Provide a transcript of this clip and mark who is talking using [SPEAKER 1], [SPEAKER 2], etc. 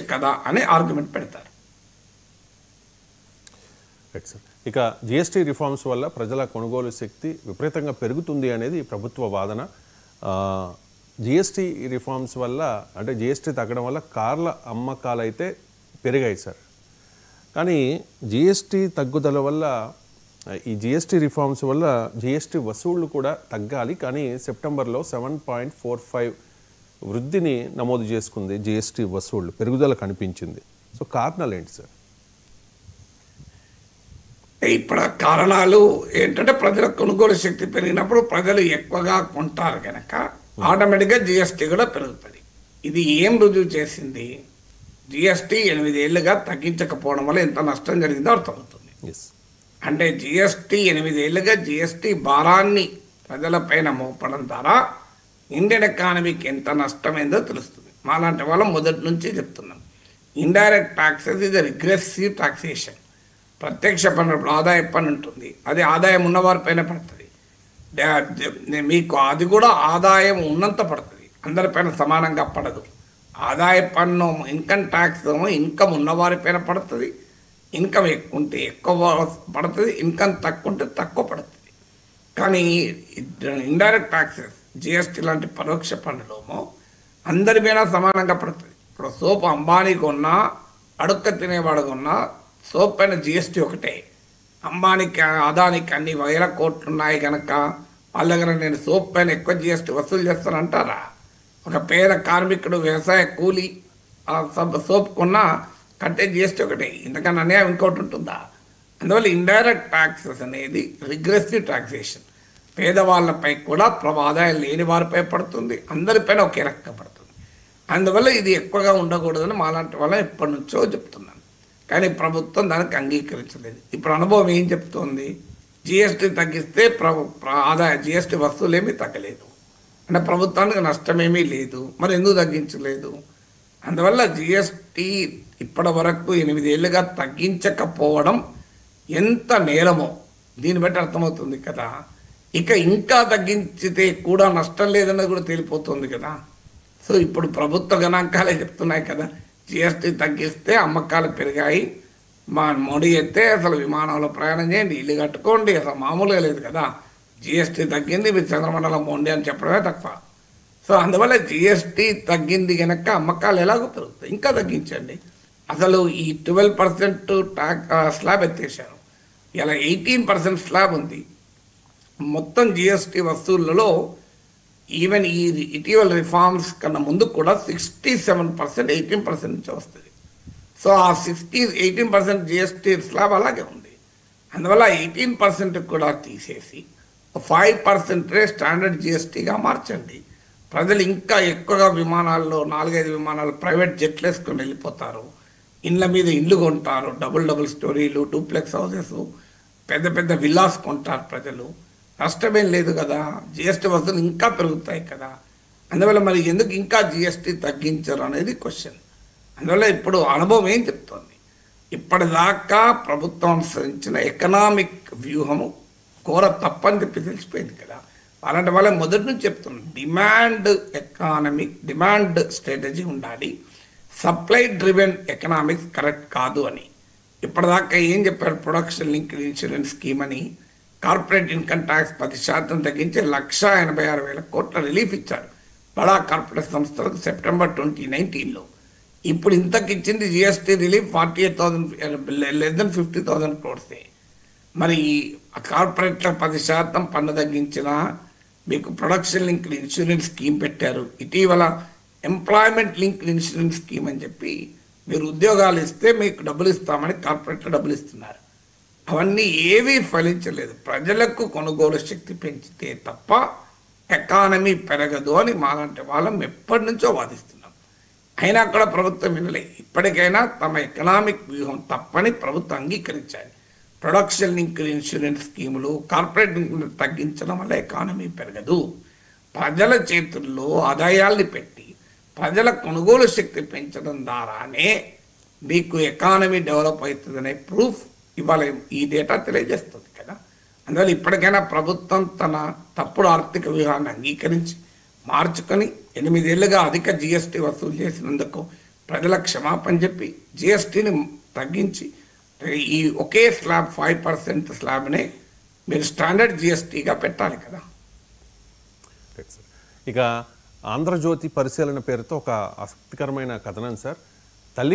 [SPEAKER 1] కదా అని ఆర్గ్యుమెంట్ పెడతారు.
[SPEAKER 2] ఇక జిఎస్టీ రిఫార్మ్స్ వల్ల ప్రజల కొనుగోలు శక్తి విపరీతంగా పెరుగుతుంది అనేది ప్రభుత్వ వాదన. జిఎస్టీ రిఫార్మ్స్ వల్ల అంటే జిఎస్టీ తగ్గడం వల్ల కార్ల అమ్మకాలు అయితే పెరిగాయి సార్. కానీ జిఎస్టీ తగ్గుదల వల్ల ఈ జిఎస్టీ రిఫార్మ్స్ వల్ల జిఎస్టీ వసూళ్లు కూడా తగ్గాలి. కానీ సెప్టెంబర్లో 7.45 వృద్ధిని నమోదు చేసుకుంది జిఎస్టీ వసూళ్లు, పెరుగుదల కనిపించింది. సో కారణాలు ఏంటి సార్?
[SPEAKER 1] ఇప్పుడు కారణాలు ఏంటంటే ప్రజల కొనుగోలు శక్తి పెరిగినప్పుడు ప్రజలు ఎక్కువగా కొంటారు కనుక ఆటోమేటిక్గా జిఎస్టీ కూడా పెరుగుతుంది. ఇది ఏం రుజువు చేసింది? జిఎస్టీ 8 ఏళ్ళుగా తగ్గించకపోవడం వల్ల ఎంత నష్టం జరిగిందో అర్థమవుతుంది. అంటే జిఎస్టీ 8 ఏళ్ళుగా జిఎస్టీ భారాన్ని ప్రజలపైన మోపడం ద్వారా ఇండియన్ ఎకానమీకి ఎంత నష్టమైందో తెలుస్తుంది. మాలాంటి వాళ్ళం మొదటి నుంచి చెప్తున్నాం. ఇండైరెక్ట్ ట్యాక్సెస్ ఇది రిగ్రెసివ్ టాక్సేషన్. ప్రత్యక్ష పన్ను ఆదాయ పన్ను ఉంటుంది, అది ఆదాయం ఉన్నవారిపైన పడుతుంది. మీకు అది కూడా ఆదాయం ఉన్నంత పడుతుంది, అందరిపైన సమానంగా పడదు. ఆదాయ పన్ను ఇన్కమ్ ట్యాక్స్ ఇన్కమ్ ఉన్నవారిపైన పడుతుంది, ఇన్కమ్ ఎక్కువ ఉంటే ఎక్కువ పడుతుంది, ఇన్కమ్ తక్కువ ఉంటే తక్కువ పడుతుంది. కానీ ఇండైరెక్ట్ ట్యాక్సెస్ జిఎస్టీ లాంటి పరోక్ష పన్నులేమో అందరిపైన సమానంగా పడుతుంది. ఇప్పుడు సోప్ అంబానీకి ఉన్నా అడుక్క తినేవాడు ఉన్నా సోప్ పైన జిఎస్టీ ఒకటే. అంబానీకి అదానికి అన్ని వేల కోట్లు ఉన్నాయి కనుక వాళ్ళ దగ్గర నేను సోప్ పైన ఎక్కువ జిఎస్టీ వసూలు చేస్తానంటారా? ఒక పేద కార్మికుడు వ్యవసాయ కూలి సోప్ కొన్నా కట్టే జిఎస్టీ ఒకటే, ఇంతకన్నా అన్యాయం ఇంకోటి ఉంటుందా? అందువల్ల ఇండైరెక్ట్ ట్యాక్సెస్ అనేది రిగ్రెసివ్ టాక్సేషన్. పేదవాళ్ళపై కూడా ఆదాయం లేని వారిపై పడుతుంది, అందరిపైన ఒకే రకంగా పడుతుంది. అందువల్ల ఇది ఎక్కువగా ఉండకూడదని మాలాంటి వాళ్ళం ఎప్పటి నుంచో చెప్తున్నాను. కానీ ప్రభుత్వం దానికి అంగీకరించలేదు. ఇప్పుడు అనుభవం ఏం చెప్తోంది? జిఎస్టీ తగ్గిస్తే ఆదాయ జిఎస్టీ వస్తువులు ఏమీ తగ్గలేదు అంటే ప్రభుత్వానికి నష్టమేమీ లేదు. మరి ఎందుకు తగ్గించలేదు? అందువల్ల జిఎస్టీ ఇప్పటి వరకు 8 ఏళ్ళుగా తగ్గించకపోవడం ఎంత నేరమో దీన్ని బట్టి అర్థమవుతుంది కదా. ఇక ఇంకా తగ్గించితే కూడా నష్టం లేదన్నది కూడా తేలిపోతుంది కదా. సో ఇప్పుడు ప్రభుత్వ గణాంకాలే చెప్తున్నాయి కదా, జిఎస్టీ తగ్గిస్తే అమ్మకాలు పెరిగాయి. మా మోడీ అయితే అసలు విమానంలో ప్రయాణం చేయండి, ఇల్లు కట్టుకోండి, అసలు మామూలుగా లేదు కదా. జిఎస్టీ తగ్గింది, మీరు చంద్రమండలం పోండి అని చెప్పడమే తక్కువ. సో అందువల్ల జిఎస్టీ తగ్గింది కనుక అమ్మకాలు ఎలాగో పెరుగుతాయి. ఇంకా తగ్గించండి. అసలు ఈ 12% స్లాబ్ ఎత్తేసారు, ఇలా 18% స్లాబ్ ఉంది. మొత్తం జిఎస్టీ వసూళ్లలో ఈవెన్ ఈ ఇటీవల రిఫార్మ్స్ కన్నా ముందు కూడా 67% 18% నుంచి వస్తుంది. సో ఆ 18% జిఎస్టీ స్లాబ్ అలాగే ఉంది. అందువల్ల 18% కూడా తీసేసి 5% స్టాండర్డ్ జిఎస్టీగా మార్చండి. ప్రజలు ఇంకా ఎక్కువగా విమానాల్లో 4-5 విమానాలు ప్రైవేట్ జెట్లు వేసుకొని వెళ్ళిపోతారు, ఇండ్ల మీద ఇండ్లు కొంటారు, డబుల్ స్టోరీలు, డూప్లెక్స్ హౌసెస్, పెద్ద పెద్ద విల్లాస్ కొంటారు ప్రజలు. నష్టమేం లేదు కదా, జిఎస్టీ వసూలు ఇంకా పెరుగుతాయి కదా. అందువల్ల మరి ఎందుకు ఇంకా జిఎస్టీ తగ్గించరు అనేది క్వశ్చన్. అందువల్ల ఇప్పుడు అనుభవం ఏం చెప్తోంది? ఇప్పటిదాకా ప్రభుత్వం అనుసరించిన ఎకనామిక్ వ్యూహము ఘోర తప్పని చెప్పి తెలిసిపోయింది కదా. అలాంటి వాళ్ళ మొదటి నుంచి చెప్తున్నాం, డిమాండ్ స్ట్రాటజీ ఉండాలి, సప్లై డ్రివెన్ ఎకనామిక్స్ కరెక్ట్ కాదు అని. ఇప్పటిదాకా ఏం చెప్పారు? ప్రొడక్షన్ లింక్డ్ ఇన్సూరెన్స్ స్కీమ్ అని, కార్పొరేట్ ఇన్కమ్ ట్యాక్స్ 10% తగ్గించి 1,56,000 కోట్ల రిలీఫ్ ఇచ్చారు బడా కార్పొరేట్ సంస్థలకు సెప్టెంబర్ 2019లో. ఇప్పుడు ఇంతకిచ్చింది GST relief 48,000 less than 50,000 crores. మరి కార్పొరేట్ల 10% పన్ను తగ్గించిన, మీకు ప్రొడక్షన్ లింక్డ్ ఇన్సూరెన్స్ స్కీమ్ పెట్టారు, ఇటీవల ఎంప్లాయ్మెంట్ లింక్డ్ ఇన్సూరెన్స్ స్కీమ్ అని చెప్పి మీరు ఉద్యోగాలు ఇస్తే మీకు డబ్బులు ఇస్తామని కార్పొరేట్లు డబ్బులు ఇస్తున్నారు. అవన్నీ ఏవీ ఫలించలేదు. ప్రజలకు కొనుగోలు శక్తి పెంచితే తప్ప ఎకానమీ పెరగదు అని మాలాంటి వాళ్ళం ఎప్పటి నుంచో వాదిస్తున్నాం. అయినా కూడా ప్రభుత్వం వినలే. ఇప్పటికైనా తమ ఎకనామిక్ వ్యూహం తప్పని ప్రభుత్వం అంగీకరించాలి. ప్రొడక్షన్ లింక్డ్ ఇన్సూరెన్స్ స్కీములు, కార్పొరేట్ తగ్గించడం వల్ల ఎకానమీ పెరగదు. ప్రజల చేతుల్లో ఆదాయాల్ని పెట్టి ప్రజల కొనుగోలు శక్తి పెంచడం ద్వారానే మీకు ఎకానమీ డెవలప్ అవుతుందనే ప్రూఫ్ ఇవాళ ఈ డేటా తెలియజేస్తుంది కదా. అందువల్ల ఇప్పటికైనా ప్రభుత్వం తన తప్పుడు ఆర్థిక వ్యూహాన్ని అంగీకరించి మార్చుకొని 8 ఏళ్ళుగా అధిక జిఎస్టీ వసూలు చేసినందుకు ప్రజలకు క్షమాపణ చెప్పి జిఎస్టీని తగ్గించి ఈ ఒకే స్లాబ్ 5% స్లాబ్నే మీరు స్టాండర్డ్ జిఎస్టీగా పెట్టాలి కదా.
[SPEAKER 2] Right sir. ఇక ఆంధ్రజ్యోతి పరిశీలన పేరుతో ఒక ఆసక్తికరమైన కథనం సార్. తల్లి